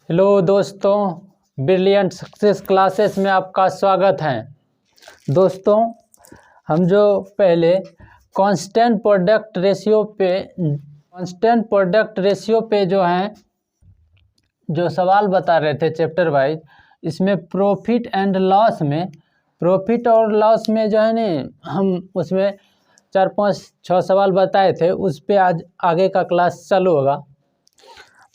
Hello दोस्तों, brilliant success classes में आपका स्वागत है। दोस्तों, हम जो पहले कांस्टेंट प्रोडक्ट रेशियो पे जो हैं जो सवाल बता रहे थे चैप्टर वाइज, इसमें प्रॉफिट और लॉस में जो है ना, हम उसमें 4 5 6 सवाल बताए थे। उस पे आज आगे का क्लास चालू होगा।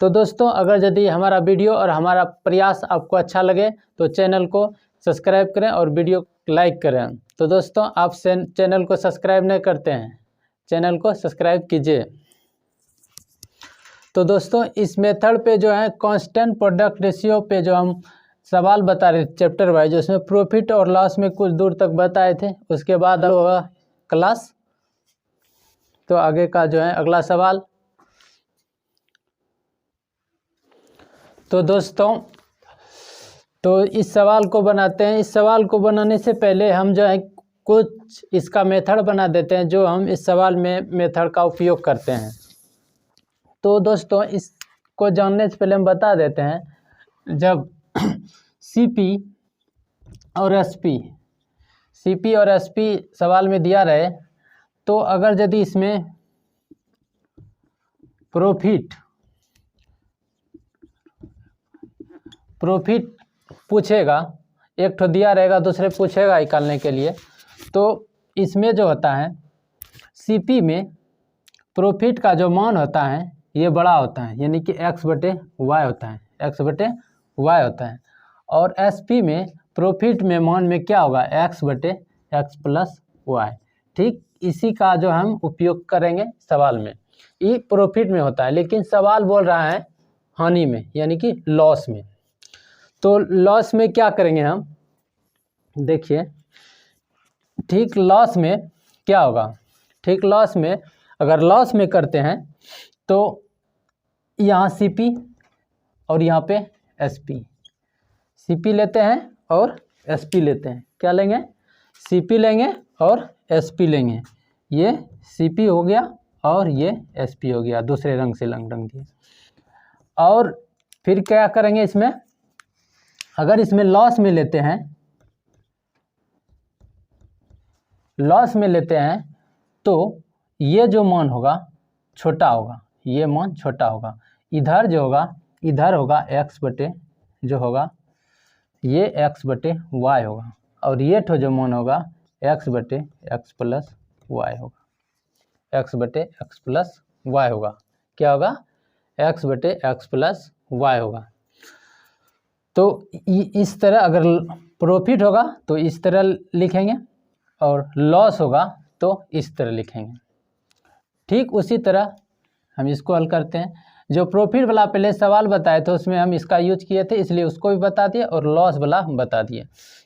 तो दोस्तों, अगर यदि हमारा वीडियो और हमारा प्रयास आपको अच्छा लगे तो चैनल को सब्सक्राइब करें और वीडियो लाइक करें। तो दोस्तों, आप चैनल को सब्सक्राइब नहीं करते हैं, चैनल को सब्सक्राइब कीजिए। तो दोस्तों, इस मेथड पे जो है कांस्टेंट प्रोडक्ट रेशियो पे जो हम सवाल बता रहे चैप्टर वाइज, उसमें प्रॉफिट और लॉस में कुछ दूर तक बताए थे। उसके बाद होगा क्लास। तो आगे का जो है अगला सवाल। तो दोस्तों, तो इस सवाल को बनाते हैं। इस सवाल को बनाने से पहले हम जो है कुछ इसका मेथड बना देते हैं, जो हम इस सवाल में मेथड का उपयोग करते हैं। तो दोस्तों, इसको जानने से पहले हम बता देते हैं, जब सीपी और एसपी सवाल में दिया रहे, तो अगर यदि इसमें प्रॉफिट पूछेगा, एक ठो दिया रहेगा, दूसरे पूछेगा निकालने के लिए, तो इसमें जो होता है सीपी में प्रॉफिट का जो मान होता है ये बड़ा होता है, यानी कि x/y होता है, x/y होता है। और एसपी में प्रॉफिट में मान में क्या होगा, x/x+y। ठीक इसी का जो हम उपयोग करेंगे सवाल में। ये प्रॉफिट में होता है, लेकिन सवाल बोल रहा है हानि में, यानी कि लॉस में। तो लॉस में क्या करेंगे हम, देखिए। ठीक लॉस में क्या होगा, ठीक लॉस में अगर लॉस में करते हैं तो यहाँ सीपी और यहाँ पे एसपी, सीपी लेते हैं और एसपी लेते हैं। क्या लेंगे, सीपी लेंगे और एसपी लेंगे। ये सीपी हो गया और ये एसपी हो गया, दूसरे रंग से रंग दिए। और फिर क्या करेंगे, इसमें अगर इसमें लॉस में लेते हैं तो ये जो मान होगा छोटा होगा, ये मान छोटा होगा। इधर जो होगा, इधर होगा x/, जो होगा ये x/y होगा, और ये ठो जो मान होगा x/x+y होगा, x/x+y होगा। क्या होगा, x/x+y होगा। तो इस तरह अगर प्रॉफिट होगा तो इस तरह लिखेंगे, और लॉस होगा तो इस तरह लिखेंगे। ठीक उसी तरह हम इसको हल करते हैं। जो प्रॉफिट वाला पहले सवाल बताए थे उसमें हम इसका यूज किए थे, इसलिए उसको भी बता दिए, और लॉस वाला बता दिए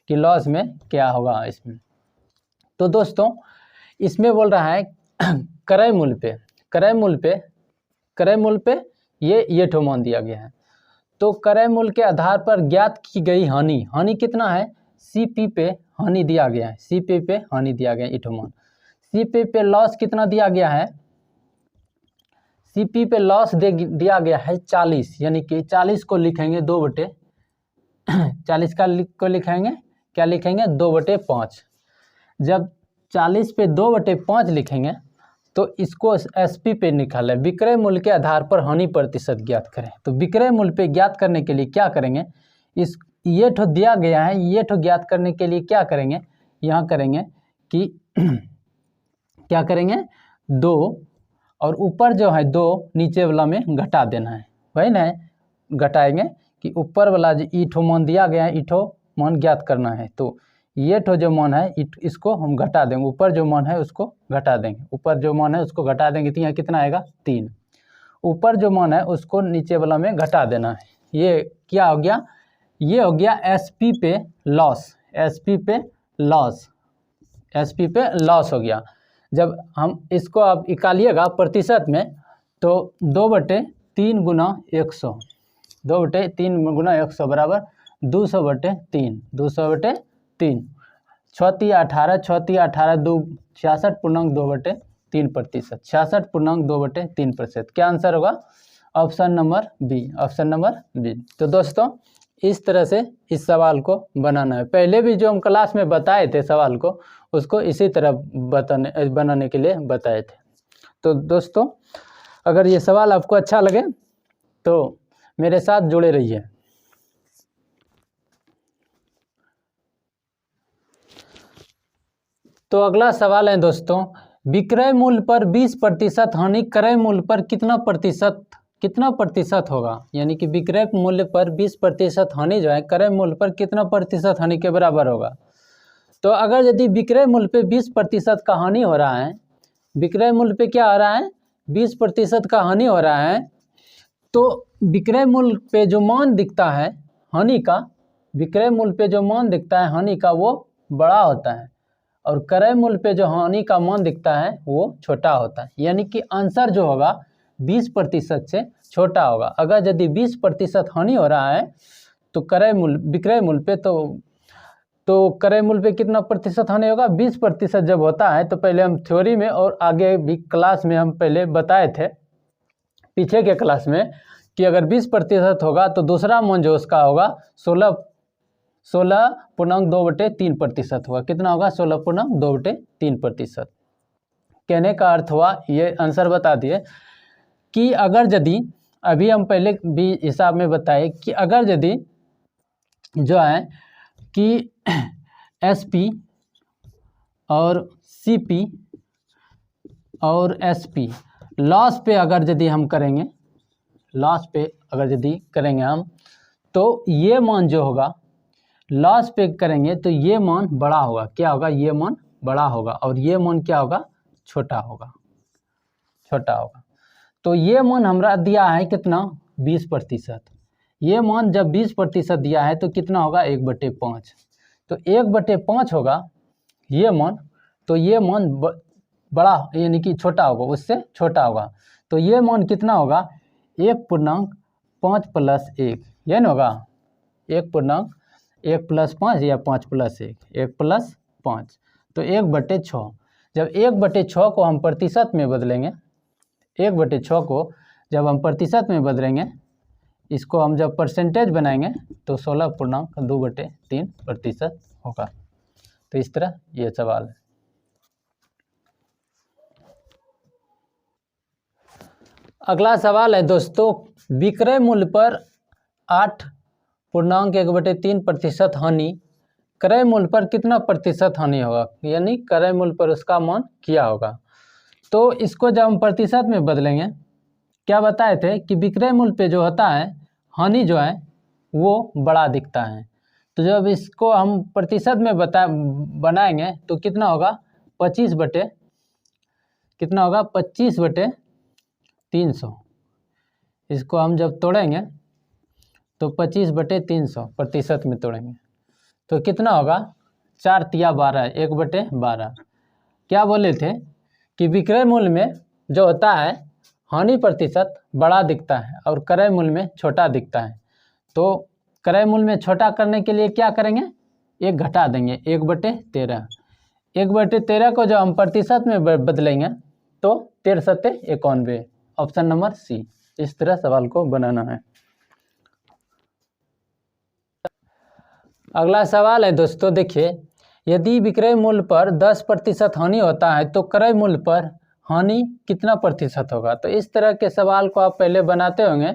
कि लॉस में क्या होगा इसमें। तो दोस्तों, इसमें बोल रहा है क्रय मूल्य पे ये ठो मान दिया गया है। तो क्रय मूल्य के आधार पर ज्ञात की गई हानि कितना है, सीपी पे हानि दिया गया है, सीपी पे हानि दिया गया है इठोमान। सीपी पे लॉस कितना दिया गया है, सीपी पे लॉस दिया गया है 40, यानी कि 40 को लिखेंगे 40 को लिखेंगे, क्या लिखेंगे, 2/5। जब 40 पे 2/5 लिखेंगे तो इसको एसपी पे निकालें, विक्रय मूल्य के आधार पर हानि प्रतिशत ज्ञात करें। तो विक्रय मूल्य पे ज्ञात करने के लिए क्या करेंगे, ये ठो दिया गया है, ये ठो ज्ञात करने के लिए क्या करेंगे, यहाँ करेंगे कि क्या करेंगे, 2, और ऊपर जो है 2 नीचे वाला में घटा देना है, वही ना, घटाएंगे कि ऊपर वाला जो ईठो मान दिया गया है, ईठो मान ज्ञात करना है। तो ये ठो जो मान है इसको हम घटा देंगे, ऊपर जो मान है उसको घटा देंगे, ऊपर जो मान है उसको घटा देंगे, तो यहाँ कितना आएगा, 3। ऊपर जो मान है उसको नीचे वाला में घटा देना है। ये क्या हो गया, ये हो गया एसपी पे लॉस, एसपी पे लॉस हो गया। जब हम इसको आप निकालिएगा प्रतिशत में, तो 2/3 गुना 100, 2/3 गुना 100 बराबर 200/3, 200/3, 6×3 = 18, 6×3 = 18, 2 66.2/3%, 66.2/3%। क्या आंसर होगा, option number B, option number B. तो दोस्तों इस तरह से इस सवाल को बनाना है। पहले भी जो हम क्लास में बताए थे सवाल को, उसको इसी तरह बनाने के लिए बताए थे। तो दोस्तों अगर ये सवाल आपको अच्छा लगे तो मेरे साथ जुड़े रहिए। तो अगला सवाल है दोस्तों, विक्रय मूल्य पर 20% हानि क्रय मूल्य पर कितना प्रतिशत होगा। यानी कि विक्रय मूल्य पर 20% हानि जो है क्रय मूल्य पर कितना प्रतिशत हानि के बराबर होगा। तो अगर यदि विक्रय मूल्य पे 20% का हानि हो रहा है, विक्रय मूल्य पे क्या हो रहा है 20% का हानि हो रहा है, तो विक्रय मूल्य पे जो मान दिखता है हानि का, विक्रय मूल्य पे जो मान दिखता है हानि का वो बड़ा होता है, और क्रय मूल्य पे जो हानि का मान दिखता है वो छोटा होता है। यानी कि आंसर जो होगा 20% से छोटा होगा। अगर यदि 20% हानि हो रहा है तो विक्रय मूल्य पे तो क्रय मूल्य पे कितना प्रतिशत हानि होगा 20% जब होता है। तो पहले हम थ्योरी में और आगे भी क्लास में हम पहले बताए थे पीछे के क्लास में कि अगर 20% होगा तो दूसरा मान जो उसका होगा 16.2/3% होगा। कितना होगा 16.2/3%। कहने का अर्थ हुआ, ये आंसर बता दिए कि अगर यदि अभी हम पहले भी हिसाब में बताए कि अगर यदि जो है कि एसपी और सीपी और एसपी लॉस पे अगर यदि हम करेंगे, लॉस पे अगर यदि करेंगे हम, तो ये मान जो होगा लॉस पे करेंगे तो ये मान बड़ा होगा। क्या होगा, ये मान बड़ा होगा और ये मान क्या होगा छोटा होगा, छोटा होगा। तो ये मान हमरा दिया है कितना 20%। ये मान जब 20% दिया है तो कितना होगा 1/5। तो 1/5 होगा ये मान, तो ये मान बड़ा यानी कि छोटा होगा, उससे छोटा होगा। तो ये मान कितना होगा 1.5 + 1, यह ना होगा 1.1 + 5 या 5 + 1, 1 + 5, तो 1/6। जब 1/6 को हम प्रतिशत में बदलेंगे, 1/6 को जब हम प्रतिशत में बदलेंगे, इसको हम जब परसेंटेज बनाएंगे तो 16.2/3% होगा। तो इस तरह ये सवाल है। अगला सवाल है दोस्तों, विक्रय मूल्य पर 8.1/3% हानि क्रय मूल्य पर कितना प्रतिशत हानि होगा। यानी क्रय मूल्य पर उसका मान क्या होगा। तो इसको जब हम प्रतिशत में बदलेंगे, क्या बताए थे कि विक्रय मूल्य पे जो होता है हानि जो है वो बड़ा दिखता है। तो जब इसको हम प्रतिशत में बनाएंगे तो कितना होगा 25/300। इसको हम जब तोड़ेंगे तो 25/300 प्रतिशत में तोड़ेंगे तो कितना होगा 4 तिया 12, 1/12। क्या बोले थे कि विक्रय मूल्य में जो होता है हानि प्रतिशत बड़ा दिखता है और क्रय मूल्य में छोटा दिखता है। तो क्रय मूल्य में छोटा करने के लिए क्या करेंगे, 1 घटा देंगे, 1/13। 1/13 को जब हम प्रतिशत में बदलेंगे तो 13×91, ऑप्शन नंबर सी। इस तरह सवाल को बनाना है। अगला सवाल है दोस्तों, देखिए यदि विक्रय मूल्य पर 10% हानि होता है तो क्रय मूल्य पर हानि कितना प्रतिशत होगा। तो इस तरह के सवाल को आप पहले बनाते होंगे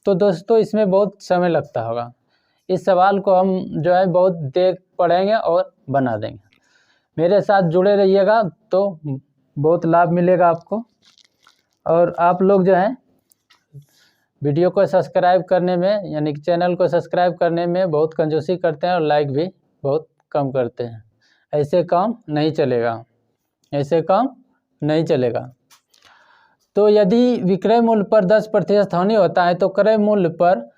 तो दोस्तों इसमें बहुत समय लगता होगा। इस सवाल को हम जो है बहुत देख पढ़ेंगे और बना देंगे। मेरे साथ जुड़े रहिएगा तो बहुत लाभ मिलेगा आपको। और आप लोग जो है वीडियो को सब्सक्राइब करने में, यानी कि चैनल को सब्सक्राइब करने में बहुत कंजूसी करते हैं और लाइक भी बहुत कम करते हैं। ऐसे काम नहीं चलेगा, ऐसे काम नहीं चलेगा। तो यदि विक्रय मूल्य पर 10% हानि होता है तो क्रय मूल्य पर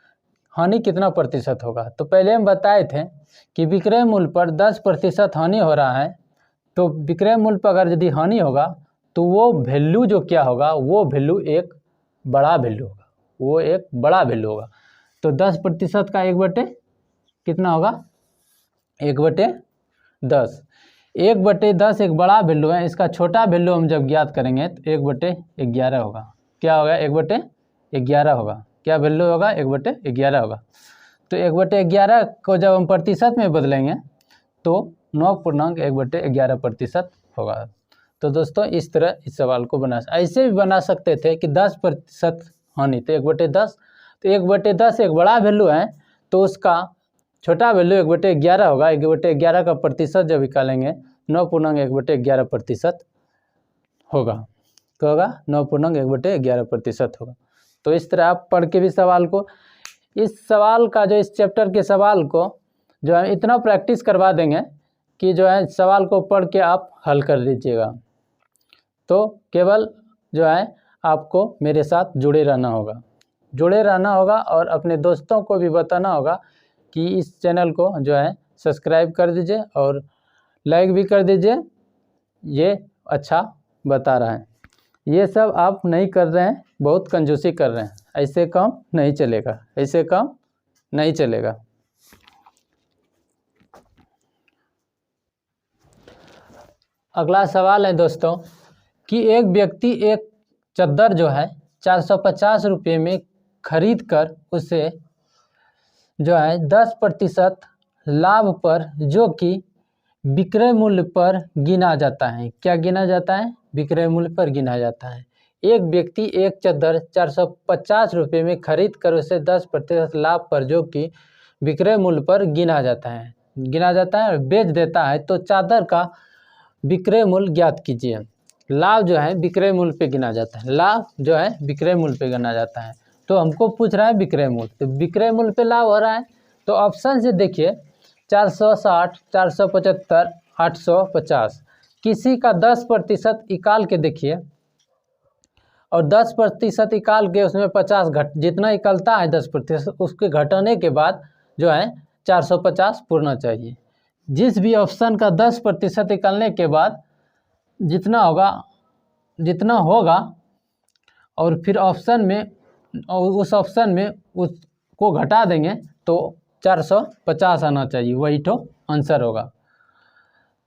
हानि कितना प्रतिशत होगा। तो पहले हम बताए थे कि विक्रय मूल्य पर 10% हानि हो रहा है, तो विक्रय मूल्य पर अगर यदि हानि होगा तो वो वैल्यू जो क्या होगा, वो वैल्यू एक बड़ा वैल्यू होगा, वो एक बड़ा वैल्यू होगा। तो 10% का 1/, कितना होगा 1/10। 1/10 एक बड़ा वैल्यू है। इसका छोटा वैल्यू हम जब ज्ञात करेंगे तो 1/11 होगा। क्या होगा 1/11 11 होगा। क्या वैल्यू होगा? 1/11 होगा। तो 1/11 को जब हम प्रतिशत में बदलेंगे तो 9.1/11% होगा। तो दोस्तों इस तरह इस सवाल को ऐसे भी बना सकते थे कि 10% हानि, तो 1/10, तो 1/10 एक बड़ा वैल्यू है तो उसका छोटा वैल्यू 1/11 होगा। 1/11 का प्रतिशत जब निकालेंगे 9.1/11% होगा। तो होगा 9.1/11% होगा। तो इस तरह आप पढ़ के भी सवाल को, इस सवाल का जो इस चैप्टर के सवाल को जो है इतना प्रैक्टिस करवा देंगे कि जो है सवाल को पढ़ के आप हल कर लीजिएगा। तो केवल जो है आपको मेरे साथ जुड़े रहना होगा और अपने दोस्तों को भी बताना होगा कि इस चैनल को जो है सब्सक्राइब कर दीजिए और लाइक भी कर दीजिए। ये अच्छा बता रहा है। ये सब आप नहीं कर रहे हैं, बहुत कंजूसी कर रहे हैं। ऐसे काम नहीं चलेगा, ऐसे काम नहीं चलेगा। अगला सवाल है दोस्तों कि एक व्यक्ति एक चद्दर जो है 450 रुपये में खरीद कर उसे जो है 10% लाभ पर, जो कि विक्रय मूल्य पर गिना जाता है। क्या गिना जाता है? विक्रय मूल्य पर गिना जाता है। एक व्यक्ति एक चद्दर 450 रुपये में खरीद कर उसे 10% लाभ पर, जो कि विक्रय मूल्य पर गिना जाता है और बेच देता है। तो चादर का विक्रय मूल्य ज्ञात कीजिए। लाभ जो है विक्रय मूल्य पे गिना जाता है, लाभ जो है विक्रय मूल्य पे गिना जाता है। तो हमको पूछ रहा है विक्रय मूल्य, तो विक्रय मूल्य पे लाभ हो रहा है। तो ऑप्शन से देखिए 460, 475, 850, किसी का 10% निकाल के देखिए और 10% निकाल के उसमें 50 जितना निकलता है 10% उसके घटाने के बाद जो है 450 पूरना चाहिए। जिस भी ऑप्शन का 10% निकालने के बाद जितना होगा और फिर ऑप्शन में उस ऑप्शन में उसको घटा देंगे तो 450 आना चाहिए, वही तो आंसर होगा।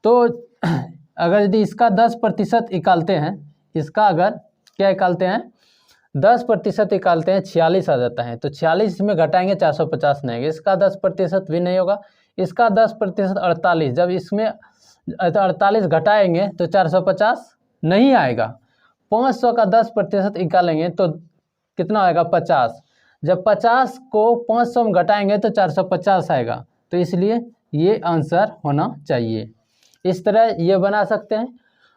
तो अगर यदि इसका 10% निकालते हैं, इसका अगर क्या निकालते हैं 10% निकालते हैं 46 आ जाता है। तो 46 में घटाएंगे 450 नहीं आएगा, इसका 10% भी नहीं होगा। इसका 10% 48, जब इसमें 48 घटाएंगे तो 450 नहीं आएगा। 500 का 10% निकालेंगे तो कितना आएगा 50, जब 50 को 500 में घटाएंगे तो 450 आएगा। तो इसलिए ये आंसर होना चाहिए। इस तरह ये बना सकते हैं।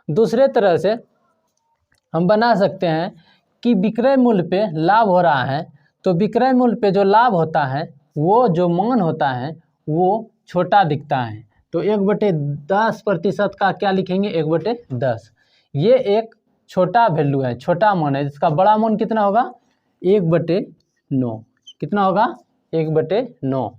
दूसरे तरह से हम बना सकते हैं कि विक्रय मूल्य पे लाभ हो रहा है, तो विक्रय मूल्य पे जो लाभ होता है वो जो मान होता है वो छोटा दिखता है। तो 1/10% का क्या लिखेंगे 1/10। ये एक छोटा वैल्यू है, छोटा मान है। इसका बड़ा मान कितना होगा 1/9। कितना होगा 1/9।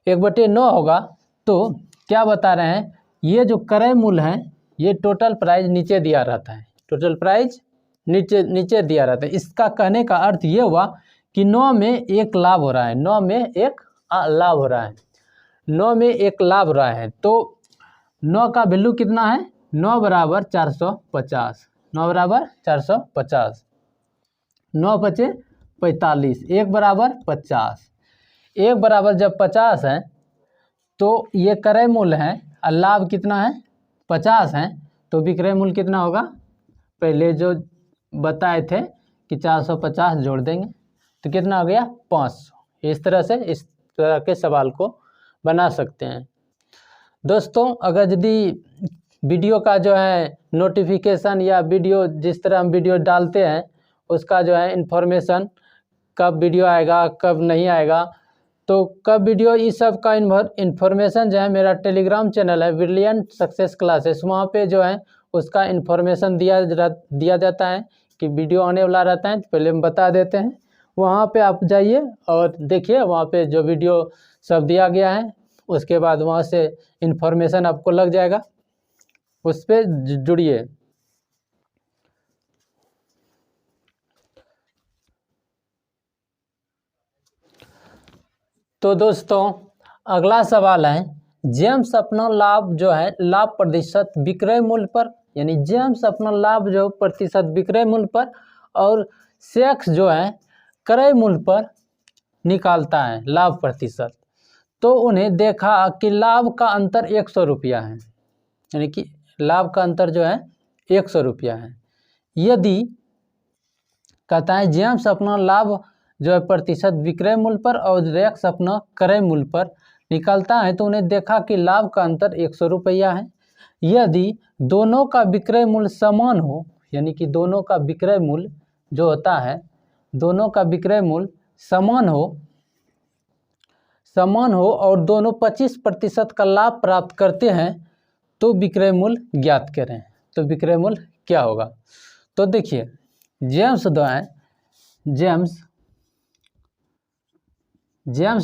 1/9 होगा। तो क्या बता रहे हैं, ये जो क्रय मूल्य है ये टोटल प्राइस नीचे दिया रहता है, टोटल प्राइस नीचे दिया रहता है। इसका कहने का अर्थ ये हुआ कि 9 में 1 लाभ हो रहा है, 9 में 1 लाभ हो रहा है, 9 में 1 लाभ हो रहा है। तो 9 का वैल्यू कितना है 9 बराबर 450, 9 बराबर 450, 9 बचे 45, 1 बराबर 50, 1 बराबर जब 50 है तो ये क्रय मूल्य है और लाभ कितना है 50 है। तो विक्रय मूल्य कितना होगा, पहले जो बताए थे कि 450 जोड़ देंगे तो कितना हो गया 500। इस तरह के सवाल को बना सकते हैं। दोस्तों अगर यदि वीडियो का जो है नोटिफिकेशन या वीडियो जिस तरह हम वीडियो डालते हैं उसका जो है इन्फॉर्मेशन कब वीडियो आएगा कब नहीं आएगा, तो कब वीडियो इस सब का इन्फॉर्मेशन जो है मेरा टेलीग्राम चैनल है ब्रिलियंट सक्सेस क्लासेस, वहाँ पे जो है उसका इन्फॉर्मेशन दिया जाता है कि वीडियो आने वाला रहता है। तो पहले हम बता देते हैं, वहाँ पे आप जाइए और देखिए वहाँ पे जो वीडियो सब दिया गया है, उसके बाद वहाँ से इन्फॉर्मेशन आपको लग जाएगा, उस पर जुड़िए। तो दोस्तों अगला सवाल है, जेम्स अपना लाभ जो है लाभ प्रतिशत विक्रय मूल्य पर, यानी जेम्स अपना लाभ जो प्रतिशत विक्रय मूल्य पर और शेक्स जो है क्रय मूल्य पर निकालता है लाभ प्रतिशत, तो उन्हें देखा कि लाभ का अंतर 100 रुपया है, यानी कि लाभ का अंतर जो है 100 रुपया है। यदि कहता है जेम्स अपना लाभ जो है प्रतिशत विक्रय मूल्य पर और रेक्स अपना क्रय मूल्य पर निकालता है, तो उन्हें देखा कि लाभ का अंतर 100 रुपया है। यदि दोनों का विक्रय मूल्य समान हो, यानी कि दोनों का विक्रय मूल्य जो होता है, दोनों का विक्रय मूल्य समान हो और दोनों 25% का लाभ प्राप्त करते हैं, तो विक्रय मूल्य ज्ञात करें। तो विक्रय मूल्य क्या होगा? तो देखिए जेम्स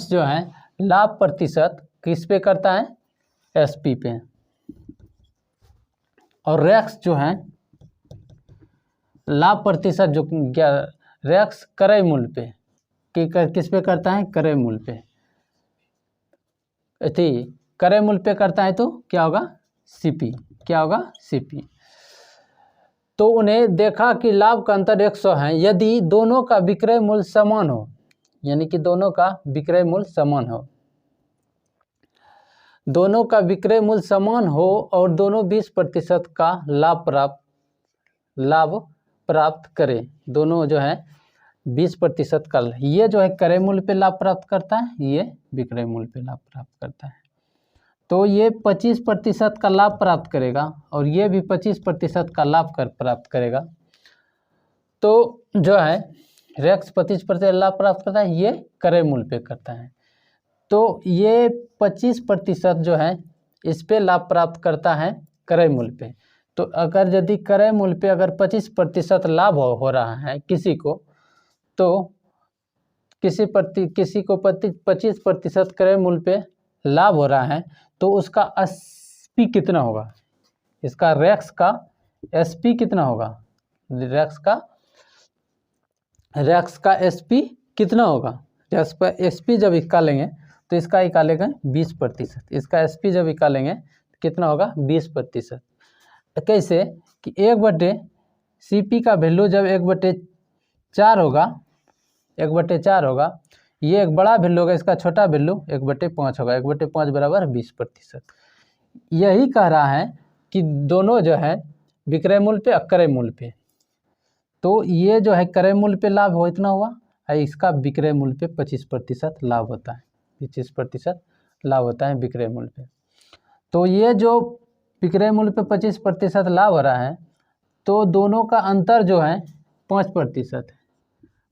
जो है लाभ प्रतिशत किस पे करता है? एसपी पे। और रेक्स जो है लाभ प्रतिशत जो रेक्स क्रय मूल्य पे किस पे करता है? क्रय मूल्य पे। क्रय मूल्य पे करता है तो क्या होगा? सीपी। क्या होगा? सीपी। तो उन्हें देखा कि लाभ का अंतर 100 है। यदि दोनों का विक्रय मूल्य समान हो, यानी कि दोनों का विक्रय मूल्य समान हो, दोनों का विक्रय मूल्य समान हो और दोनों 20% का लाभ प्राप्त करें, दोनों जो है 20% का, ये जो है क्रय मूल्य पे लाभ प्राप्त करता है, ये विक्रय मूल्य पे लाभ प्राप्त करता है। तो ये 25% का लाभ प्राप्त करेगा और ये भी 25% का लाभ प्राप्त करेगा। तो जो है रेक्स 25% लाभ प्राप्त करता है, ये क्रय मूल्य पे करता है। तो ये 25% जो है इस पे लाभ प्राप्त करता है क्रय मूल्य पे। तो अगर यदि क्रय मूल्य पे अगर 25% लाभ हो रहा है किसी को, तो किसी को 25% क्रय मूल्य पे लाभ हो रहा है, तो उसका एसपी कितना होगा? इसका रेक्स का एसपी कितना होगा? रेक्स का एसपी कितना होगा? एसपी जब निकालेंगे तो इसका निकालेंगे 20%। इसका एसपी जब निकालेंगे तो कितना होगा? 20%। कैसे कि 1/, सीपी का वैल्यू जब 1/4 होगा, 1/4 होगा, ये एक बड़ा वैल्यू होगा, इसका छोटा वैल्यू 1/5 होगा। 1/5 बराबर 20%। यही कह रहा है कि दोनों जो है विक्रय मूल्य पे और क्रय मूल्य पे, तो ये जो है क्रय मूल्य पे लाभ हो इतना हुआ और इसका विक्रय मूल्य पे 25% लाभ होता है। 25% लाभ होता है विक्रय मूल्य पे। तो ये जो विक्रय मूल्य पे 25% लाभ हो रहा है, तो दोनों का अंतर जो है 5% है।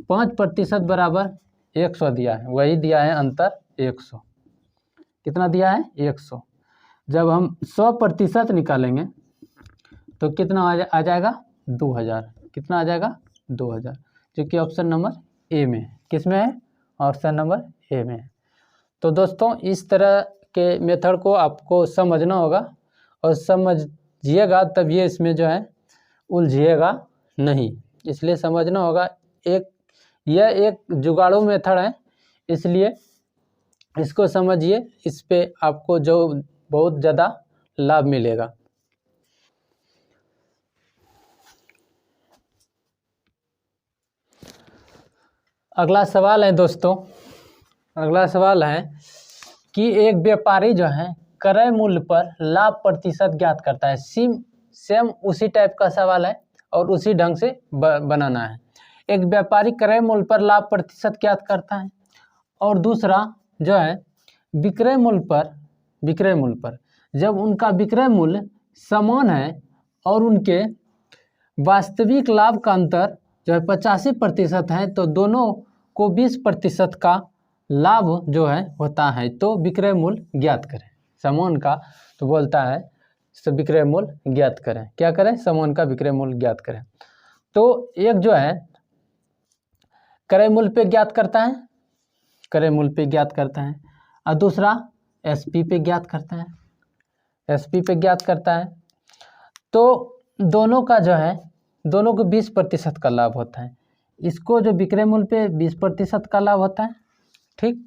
5% बराबर 100 दिया है, वही दिया है अंतर 100। कितना दिया है? 100। जब हम 100% निकालेंगे तो कितना आ जाएगा? 2000। कितना आ जाएगा? 2000, जो कि ऑप्शन नंबर ए में। किस में है? ऑप्शन नंबर ए में। तो दोस्तों इस तरह के मेथड को आपको समझना होगा और समझिएगा तब ये इसमें जो है उलझिएगा नहीं, इसलिए समझना होगा। यह एक जुगाड़ू मेथड है, इसलिए इसको समझिए, इस पे आपको जो बहुत ज़्यादा लाभ मिलेगा। अगला सवाल है दोस्तों, अगला सवाल है कि एक व्यापारी जो है क्रय मूल्य पर लाभ प्रतिशत ज्ञात करता है। सेम उसी टाइप का सवाल है और उसी ढंग से बनाना है। एक व्यापारी क्रय मूल्य पर लाभ प्रतिशत ज्ञात करता है और दूसरा जो है विक्रय मूल्य पर जब उनका विक्रय मूल्य समान है और उनके वास्तविक लाभ का अंतर जो है 85% है, तो दोनों को 20% का लाभ जो है होता है, तो विक्रय मूल्य ज्ञात करें। समान का तो बोलता है विक्रय मूल्य ज्ञात करें। क्या करें? समान का विक्रय मूल्य ज्ञात करें। तो एक जो है क्रय मूल्य पे ज्ञात करता है, क्रय मूल्य पे ज्ञात करता है, और दूसरा एसपी पे ज्ञात करता है, एसपी पे ज्ञात करता है। तो दोनों का जो है दोनों को 20% का लाभ होता है। इसको जो विक्रय मूल्य पे 20% का लाभ होता है, ठीक,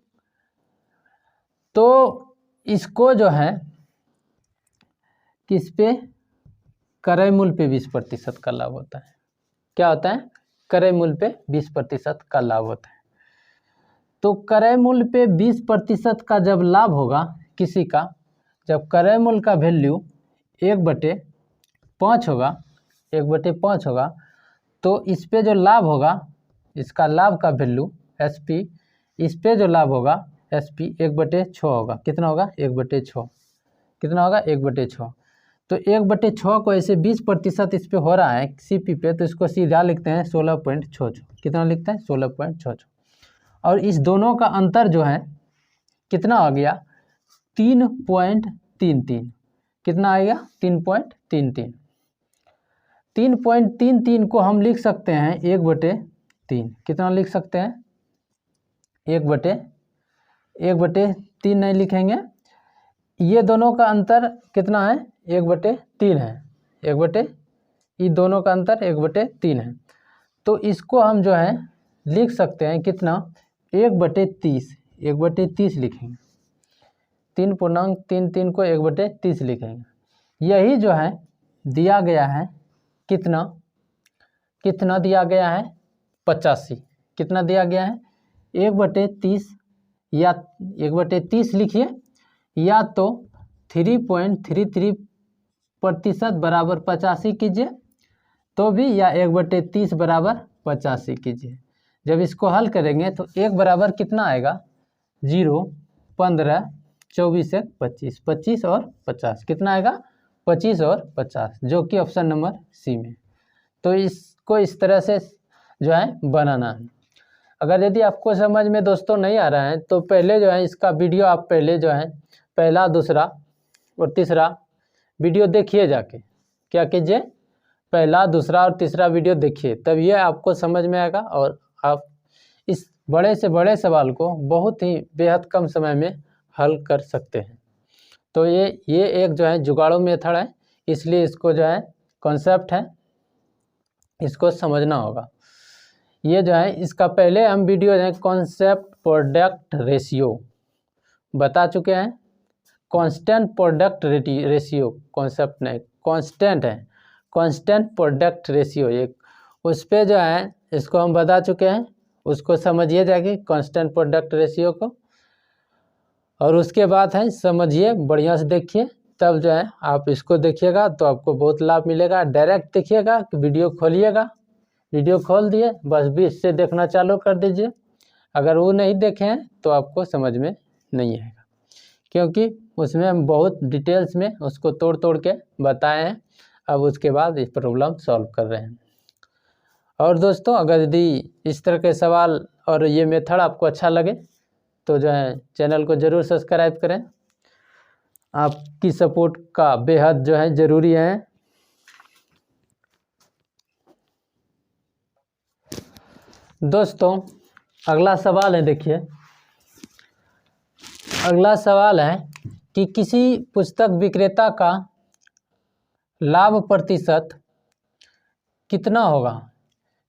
तो इसको जो है किस पे? क्रय मूल्य पे 20% का लाभ होता है। क्या होता है? क्रय मूल्य पे 20% का लाभ होता है। तो क्रय मूल्य पे 20% का जब लाभ होगा किसी का, जब क्रय मूल्य का वैल्यू 1/5 होगा, 1/5 होगा, तो इस पे जो लाभ होगा, इसका लाभ का वैल्यू SP, इस पे जो लाभ होगा SP 1/6 होगा। कितना होगा? 1/6। कितना होगा? 1/6। तो 1/6 को ऐसे 20% इस पे हो रहा है CP पे, तो इसको सीधा लिखते हैं 16.66। कितना लिखते हैं? 16.66। और इस दोनों का अंतर जो है कितना आ गया? 3.33। कितना आएगा? 3.33। 3.33 को हम लिख सकते हैं 1/3। कितना लिख सकते हैं? 1/3 नहीं लिखेंगे, ये दोनों का अंतर कितना है? 1/3 है। 1/, ये दोनों का अंतर 1/3 है। तो इसको हम जो है लिख सकते हैं कितना? 1/30। 1/30 लिखेंगे। 3.33 को 1/30 लिखेंगे। यही जो है दिया गया है कितना? कितना दिया गया है? 85। कितना दिया गया है? 1/30 या 1/30 लिखिए, या तो 3.33% बराबर 85 कीजिए तो भी, या 1/30 बराबर 85 कीजिए। जब इसको हल करेंगे तो 1 बराबर कितना आएगा? 0, 15, 24 1 25, 25 और 50। कितना आएगा? 25 और 50, जो कि ऑप्शन नंबर C में। तो इसको इस तरह से जो है बनाना है। अगर यदि आपको समझ में दोस्तों नहीं आ रहा है तो पहले जो है इसका वीडियो आप पहले जो है पहला, दूसरा और तीसरा वीडियो देखिए जाके। क्या कीजिए? पहला, दूसरा और तीसरा वीडियो देखिए, तब ये आपको समझ में आएगा और आप इस बड़े से बड़े सवाल को बहुत ही बेहद कम समय में हल कर सकते हैं। तो ये एक जो है जुगाड़ू मेथड है, इसलिए इसको जो है कॉन्सेप्ट है, इसको समझना होगा। ये जो है इसका पहले हम वीडियो है कॉन्सेप्ट प्रोडक्ट रेशियो बता चुके हैं। कांस्टेंट प्रोडक्ट रेशियो कॉन्सेप्ट नहीं, कांस्टेंट है, कांस्टेंट प्रोडक्ट रेशियो एक, उस पे जो है इसको हम बता चुके हैं, उसको समझिए जाके कांस्टेंट प्रोडक्ट रेशियो को। और उसके बाद है समझिए, बढ़िया से देखिए, तब जो है आप इसको देखिएगा तो आपको बहुत लाभ मिलेगा। डायरेक्ट देखिएगा कि वीडियो खोलिएगा, वीडियो खोल दिए बस 20 से देखना चालू कर दीजिए। अगर वो नहीं देखे हैं तो आपको समझ में नहीं आएगा, क्योंकि उसमें हम बहुत डिटेल्स में उसको तोड़ तोड़ के बताए हैं। अब उसके बाद इस प्रॉब्लम सॉल्व कर रहे हैं। और दोस्तों, अगर यदि इस तरह के सवाल और ये मेथड आपको अच्छा लगे तो जो है चैनल को ज़रूर सब्सक्राइब करें। आपकी सपोर्ट का बेहद जो है ज़रूरी है। दोस्तों, अगला सवाल है, देखिए अगला सवाल है कि किसी पुस्तक विक्रेता का लाभ प्रतिशत कितना होगा।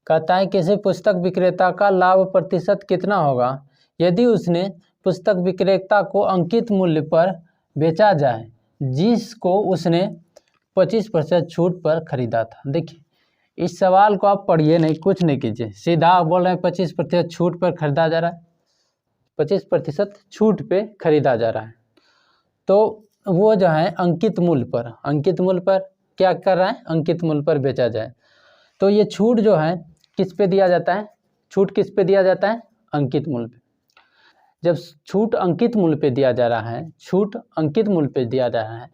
कहता है किसी पुस्तक विक्रेता का लाभ प्रतिशत कितना होगा यदि उसने पुस्तक विक्रेता को अंकित मूल्य पर बेचा जाए जिसको उसने 25% छूट पर खरीदा था। देखिए इस सवाल को आप पढ़िए नहीं, कुछ नहीं कीजिए, सीधा आप बोल रहे हैं 25% छूट पर खरीदा जा रहा है, 25% छूट पे खरीदा जा रहा है। तो वो जो है अंकित मूल्य पर क्या कर रहा है? अंकित मूल्य पर बेचा जाए। तो ये छूट जो है किस पे दिया जाता है? छूट किस पे दिया जाता है? अंकित मूल्य पे। जब छूट अंकित मूल्य पे दिया जा रहा है, छूट अंकित मूल्य पे दिया जा रहा है,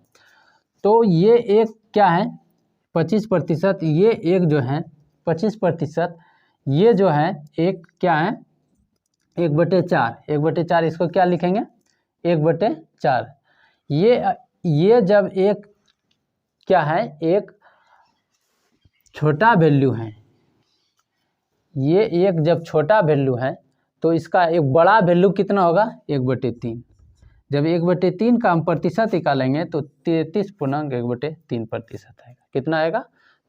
तो ये एक क्या है? 25%। ये एक जो है 25%, ये जो है एक क्या है? 1/4। 1/4 इसको क्या लिखेंगे? 1/4। ये जब एक क्या है? एक छोटा वैल्यू है, ये एक जब छोटा वैल्यू है तो इसका एक बड़ा वैल्यू कितना होगा? 1/3। जब 1/3 का हम प्रतिशत निकालेंगे तो 33.1/3% आएगा। कितना आएगा?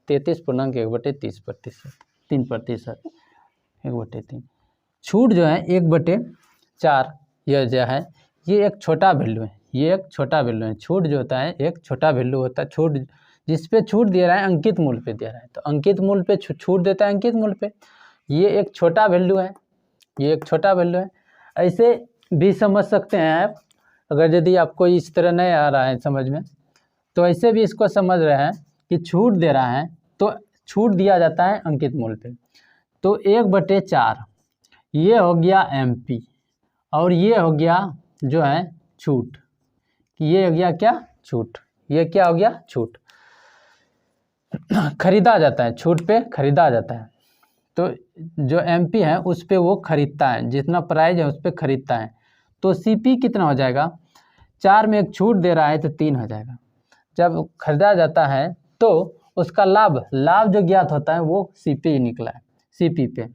33.1/30%, 3%, 1/3। छूट जो है 1/4, यह जो है ये एक छोटा वैल्यू है, ये एक छोटा वैल्यू है। छूट जो होता है एक छोटा वैल्यू होता है। छूट जिस पे छूट दे रहा है अंकित मूल्य पे दे रहा है, तो अंकित मूल्य पे छूट देता है अंकित मूल्य पे। ये एक छोटा वैल्यू है, ये एक छोटा वैल्यू है। ऐसे भी समझ सकते हैं आप, अगर यदि आपको इस तरह नहीं आ रहा है समझ में, तो ऐसे भी इसको समझ रहे हैं कि छूट दे रहा है तो छूट दिया जाता है अंकित मूल्य पे। तो 1/4 ये हो गया MP और ये हो गया जो है छूट, ये हो गया क्या, छूट। ये क्या हो गया, छूट। खरीदा जाता है, छूट पे खरीदा जाता है। तो जो MP है उस पे वो खरीदता है, जितना प्राइस है उस पे खरीदता है। तो CP कितना हो जाएगा, 4 में एक छूट दे रहा है तो 3 हो जाएगा। जब खरीदा जाता है तो उसका लाभ जो ज्ञात होता है वो CP निकला है, CP पे।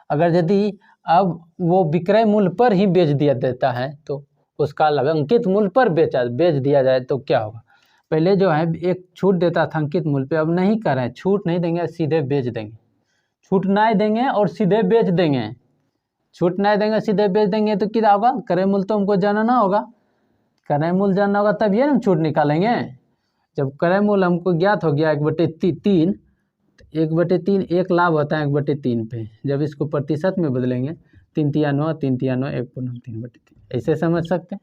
अगर यदि अब वो विक्रय मूल्य पर ही बेच दिया देता है तो उसका लाभ अंकित मूल्य पर बेच दिया जाए तो क्या होगा। पहले जो है एक छूट देता था अंकित मूल्य पे, अब नहीं कर रहे हैं, छूट नहीं देंगे, सीधे बेच देंगे। छूट नहीं देंगे और सीधे बेच देंगे, छूट नहीं देंगे सीधे बेच देंगे तो क्या होगा, क्रय मूल्य तो हमको जानना होगा, क्रय मूल्य जानना होगा तब ये ना छूट निकालेंगे। जब क्रय मूल्य हमको ज्ञात हो गया 1/3, 1/3 एक लाभ होता है 1/3 पे, जब इसको प्रतिशत में बदलेंगे 3 तिया 9, 3 तिया 9, 1/3, ऐसे समझ सकते हैं।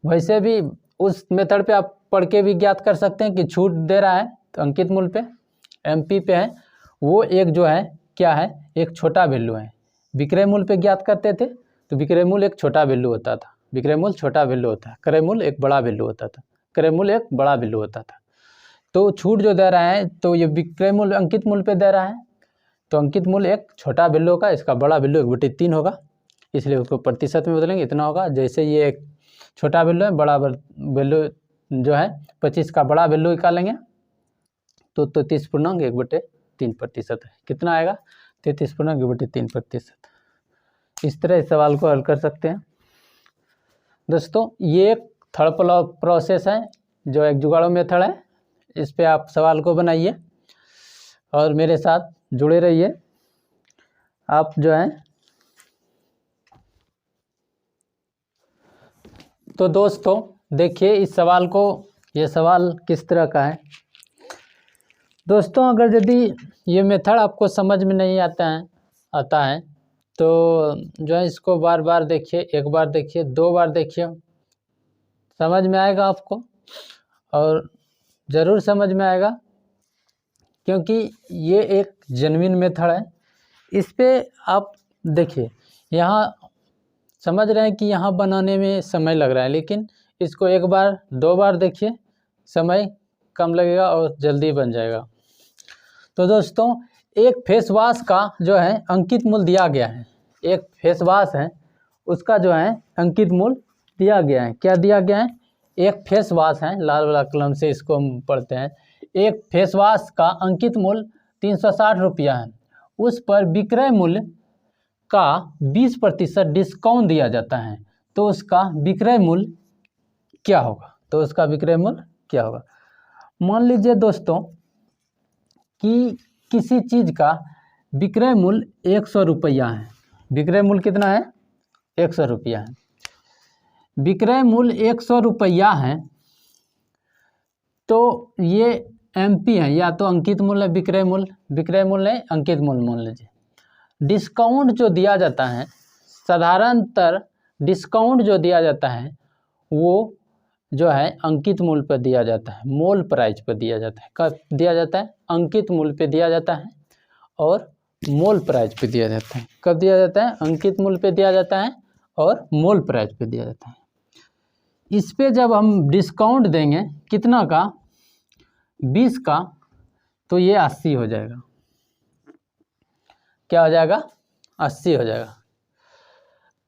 वैसे भी उस मेथड पे आप पढ़ के भी ज्ञात कर सकते हैं कि छूट दे रहा है तो अंकित मूल्य पे MP पे है, वो एक जो है क्या है, एक छोटा वैल्यू है। विक्रय मूल्य पे ज्ञात करते थे तो विक्रय मूल्य एक छोटा वैल्यू होता था, विक्रय मूल्य छोटा वैल्यू होता है, क्रय मूल्य एक बड़ा वैल्यू होता था, क्रय मूल्य एक बड़ा वैल्यू होता था। तो छूट जो दे रहा है तो ये विक्रय मूल्य अंकित मूल्य पे दे रहा है, तो अंकित मूल्य एक छोटा वैल्यू का, इसका बड़ा वैल्यू 1/3 होगा, इसलिए उसको प्रतिशत में बदलेंगे, इतना होगा। जैसे ये एक छोटा वैल्यू है, बड़ा वैल्यू जो है 25 का बड़ा वैल्यू निकालेंगे तो 33.1/3% है, कितना आएगा, 33.1/3%। इस तरह इस सवाल को हल कर सकते हैं। दोस्तों ये एक थर्ड प्रोसेस है जो एक जुगाड़ू मेथड है, इस पे आप सवाल को बनाइए और मेरे साथ जुड़े रहिए। आप जो है तो दोस्तों देखिए इस सवाल को, ये सवाल किस तरह का है। दोस्तों अगर यदि ये मेथड आपको समझ में नहीं आता है तो जो है इसको बार बार देखिए, एक बार देखिए, 2 बार देखिए, समझ में आएगा आपको, और ज़रूर समझ में आएगा क्योंकि ये एक जेन्युइन मेथड है। इस पे आप देखिए, यहाँ समझ रहे हैं कि यहाँ बनाने में समय लग रहा है, लेकिन इसको 1 बार 2 बार देखिए, समय कम लगेगा और जल्दी बन जाएगा। तो दोस्तों एक फेस वॉश का जो है अंकित मूल्य दिया गया है, एक फेस वॉश है उसका जो है अंकित मूल्य दिया गया है। क्या दिया गया है, एक फेस वॉश है, लाल वाला कलम से इसको हम पढ़ते हैं। एक फेस वॉश का अंकित मूल्य 360 रुपया है, उस पर विक्रय मूल्य का 20% डिस्काउंट दिया जाता है, तो उसका विक्रय मूल्य क्या होगा, तो उसका विक्रय मूल्य क्या होगा। मान लीजिए दोस्तों कि किसी चीज़ का विक्रय मूल्य 100 रुपया है, विक्रय मूल्य कितना है, 100 रुपया है, विक्रय मूल्य 100 रुपया है, तो ये MP है, या तो अंकित मूल्य विक्रय मूल्य है, अंकित मूल्य मान लीजिए। डिस्काउंट जो दिया जाता है, साधारणतः डिस्काउंट जो दिया जाता है वो जो है अंकित मूल्य पर दिया जाता है, मोल प्राइस पर दिया जाता है। कब दिया जाता है, अंकित मूल्य पे दिया जाता है और मोल प्राइस पे दिया जाता है। कब दिया जाता है, अंकित मूल्य पे दिया जाता है और मोल प्राइस पे दिया जाता है। इस पे जब हम डिस्काउंट देंगे कितना का, 20 का, तो ये 80 हो जाएगा। क्या हो जाएगा, 80 हो जाएगा।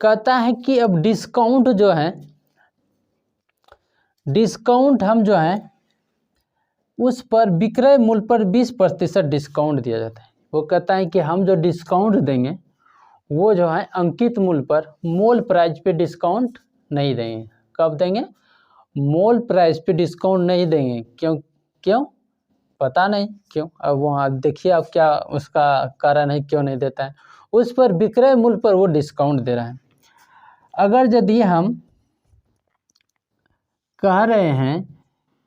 कहता है कि अब डिस्काउंट जो है, डिस्काउंट हम जो है उस पर विक्रय मूल्य पर 20% डिस्काउंट दिया जाता है। वो कहता है कि हम जो डिस्काउंट देंगे वो जो है अंकित मूल्य पर मोल प्राइस पे डिस्काउंट नहीं देंगे। कब देंगे, मोल प्राइस पे डिस्काउंट नहीं देंगे। क्यों पता नहीं क्यों, अब वहाँ देखिए आप क्या उसका कारण है क्यों नहीं देता है। उस पर विक्रय मूल्य पर वो डिस्काउंट दे रहा है। अगर यदि हम कह रहे हैं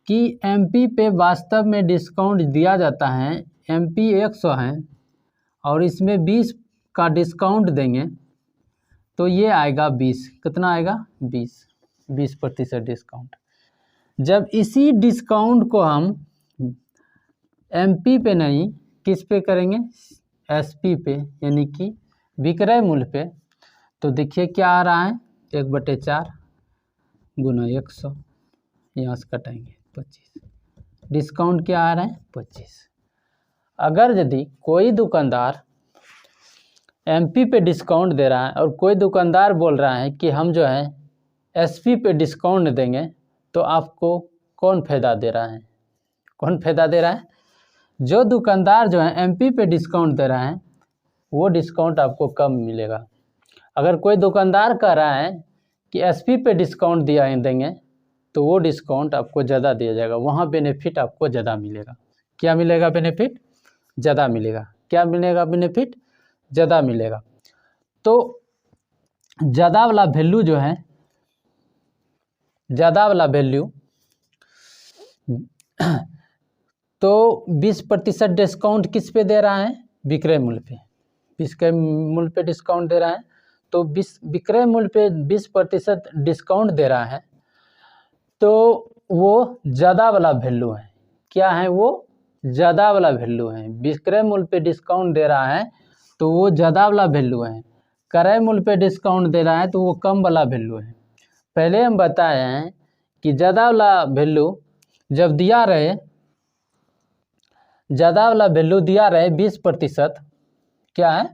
कि MP पे वास्तव में डिस्काउंट दिया जाता है, MP 100 है और इसमें 20 का डिस्काउंट देंगे तो ये आएगा 20। कितना आएगा? 20% डिस्काउंट। जब इसी डिस्काउंट को हम एमपी पे नहीं, किस पे करेंगे? एसपी पे, यानी कि विक्रय मूल्य पे। तो देखिए क्या आ रहा है, 1/4 गुना 100, यहाँ से कटाएंगे 25। डिस्काउंट क्या आ रहा है? 25। अगर यदि कोई दुकानदार एमपी पे डिस्काउंट दे रहा है और कोई दुकानदार बोल रहा है कि हम जो है एसपी पे डिस्काउंट देंगे, तो आपको कौन फ़ायदा दे रहा है? कौन फ़ायदा दे रहा है? जो दुकानदार जो है एमपी पे डिस्काउंट दे रहा है वो डिस्काउंट आपको कम मिलेगा। अगर कोई दुकानदार कह रहा है कि एसपी पे डिस्काउंट देंगे तो वो डिस्काउंट आपको ज़्यादा दिया जाएगा, वहाँ बेनिफिट आपको ज़्यादा मिलेगा। क्या मिलेगा? बेनिफिट ज़्यादा मिलेगा। क्या मिलेगा? बेनिफिट ज़्यादा मिलेगा। तो ज़्यादा वाला वैल्यू जो है, ज़्यादा वाला वैल्यू तो 20% डिस्काउंट किस पे दे रहा है? विक्रय मूल्य पे। विक्रय मूल्य पे डिस्काउंट दे रहा है, तो विक्रय मूल्य पे 20% डिस्काउंट दे रहा है, तो वो ज़्यादा वाला वैल्यू है। क्या है वो? ज़्यादा वाला वैल्यू है। विक्रय मूल्य पे डिस्काउंट दे रहा है तो वो ज़्यादा वाला वैल्यू है। क्रय मूल्य पे डिस्काउंट दे रहा है तो वो कम वाला वैल्यू है। पहले हम बताए हैं कि ज़्यादा वाला वैल्यू जब दिया रहे, ज़्यादा वाला वैल्यू दिया रहे 20%, क्या है?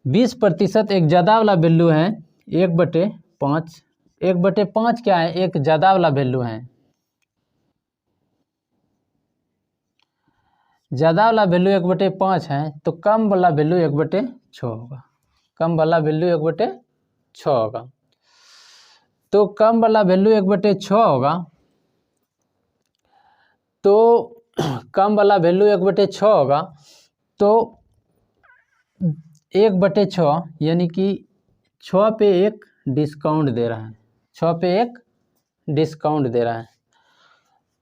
20% एक ज़्यादा वाला वैल्यू है 1/5। 1/5 क्या है? एक ज़्यादा वाला वैल्यू है। ज़्यादा वाला वैल्यू 1/5 है, तो कम वाला वैल्यू 1/6 होगा। कम वाला वैल्यू 1/6 होगा। तो कम वाला वैल्यू 1/6 होगा, तो कम वाला वैल्यू 1/6 होगा, तो 1/6 यानी कि 6 पे 1 डिस्काउंट दे रहा है। 6 पे 1 डिस्काउंट दे रहा है,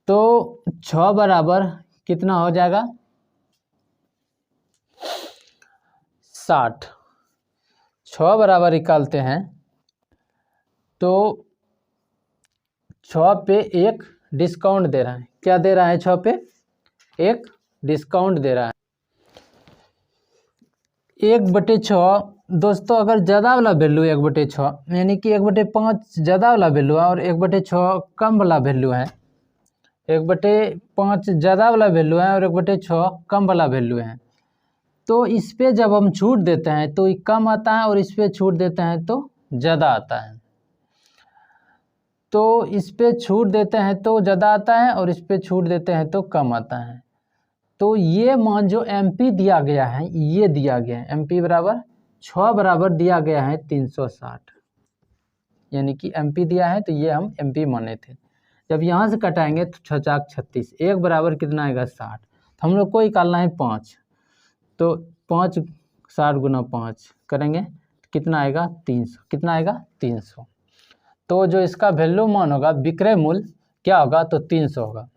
तो 6 बराबर कितना हो जाएगा? 60। 6 बराबर निकालते हैं तो 6 पे 1 डिस्काउंट दे रहा है। क्या दे रहा है? 6 पे 1 डिस्काउंट दे रहा है। 1/6 दोस्तों, अगर ज़्यादा वाला वैल्यू 1/6 यानी कि 1/5 ज़्यादा वाला वैल्यू है और 1/6 कम वाला वैल्यू है। 1/5 ज़्यादा वाला वैल्यू है और 1/6 कम वाला वैल्यू है। तो इस पे जब हम छूट देते हैं तो ये कम आता है और इस पे छूट देते हैं तो ज़्यादा आता है। तो इस पे छूट देते हैं तो ज़्यादा आता है और इस पे छूट देते हैं तो कम आता है। तो ये मान जो एमपी दिया गया है, ये दिया गया है एमपी बराबर 6 बराबर दिया गया है 360, यानी कि एमपी दिया है तो ये हम एमपी माने थे। जब यहाँ से कटाएंगे तो 6 चाक 36, 1 बराबर कितना आएगा? 60। तो हम लोग को निकालना है 5, तो 5 60 गुना 5 करेंगे कितना आएगा? 300। कितना आएगा? 300। तो जो इसका वैल्यू मान होगा, विक्रय मूल्य क्या होगा? तो 300 होगा।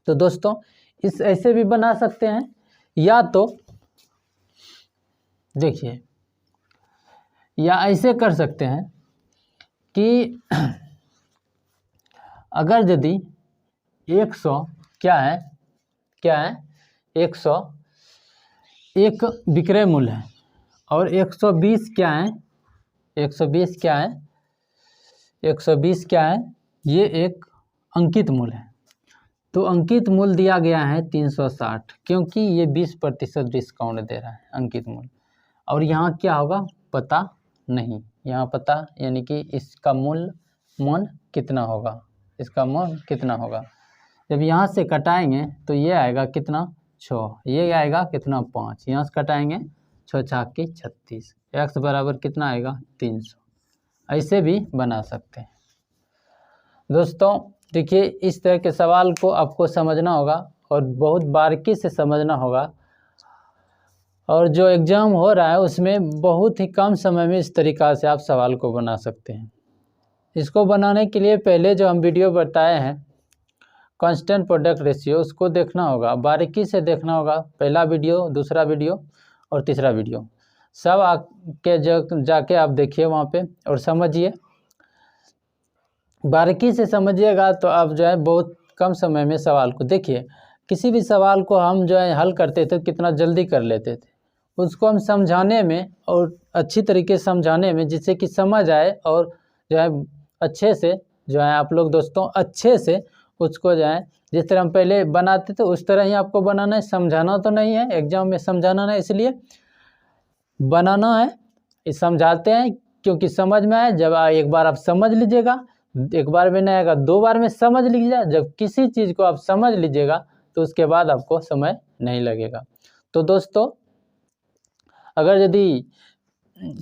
तो दोस्तों इस ऐसे भी बना सकते हैं, या तो देखिए, या ऐसे कर सकते हैं कि अगर यदि 100 क्या है? 100 एक विक्रय मूल्य है और 120 क्या है? 120 क्या है? 120 क्या है? ये एक अंकित मूल्य है। तो अंकित मूल्य दिया गया है 360, क्योंकि ये 20% डिस्काउंट दे रहा है अंकित मूल्य। और यहाँ क्या होगा? पता नहीं। यहाँ पता यानी कि इसका मूल्य मान कितना होगा? इसका मान कितना होगा? जब यहाँ से कटाएंगे तो ये आएगा कितना? 6। ये आएगा कितना? 5। यहाँ से कटाएंगे 6 छाक की 36। x बराबर कितना आएगा? 300। ऐसे भी बना सकते हैं। दोस्तों देखिए, इस तरह के सवाल को आपको समझना होगा और बहुत बारीकी से समझना होगा, और जो एग्ज़ाम हो रहा है उसमें बहुत ही कम समय में इस तरीक़ा से आप सवाल को बना सकते हैं। इसको बनाने के लिए पहले जो हम वीडियो बताए हैं, कांस्टेंट प्रोडक्ट रेशियो, उसको देखना होगा, बारीकी से देखना होगा। पहला वीडियो, दूसरा वीडियो और तीसरा वीडियो सब आके जाके आप देखिए वहाँ पे और समझिए, बारीकी से समझिएगा तो आप जो है बहुत कम समय में सवाल को देखिए। किसी भी सवाल को हम जो है हल करते थे कितना जल्दी कर लेते थे, उसको हम समझाने में और अच्छी तरीके से समझाने में जिससे कि समझ आए और जो है अच्छे से जो है आप लोग दोस्तों अच्छे से उसको जो है जिस तरह हम पहले बनाते थे उस तरह ही आपको बनाना है, समझाना तो नहीं है, एग्जाम में समझाना नहीं, इसलिए बनाना है, समझाते हैं क्योंकि समझ में आए। जब एक बार आप समझ लीजिएगा, एक बार में नहीं आएगा, 2 बार में समझ लीजिएगा। जब किसी चीज़ को आप समझ लीजिएगा तो उसके बाद आपको समय नहीं लगेगा। तो दोस्तों अगर यदि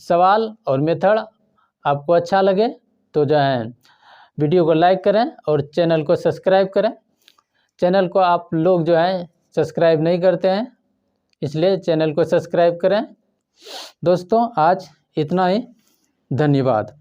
सवाल और मेथड आपको अच्छा लगे तो जो है वीडियो को लाइक करें और चैनल को सब्सक्राइब करें। चैनल को आप लोग जो है सब्सक्राइब नहीं करते हैं, इसलिए चैनल को सब्सक्राइब करें। दोस्तों आज इतना ही, धन्यवाद।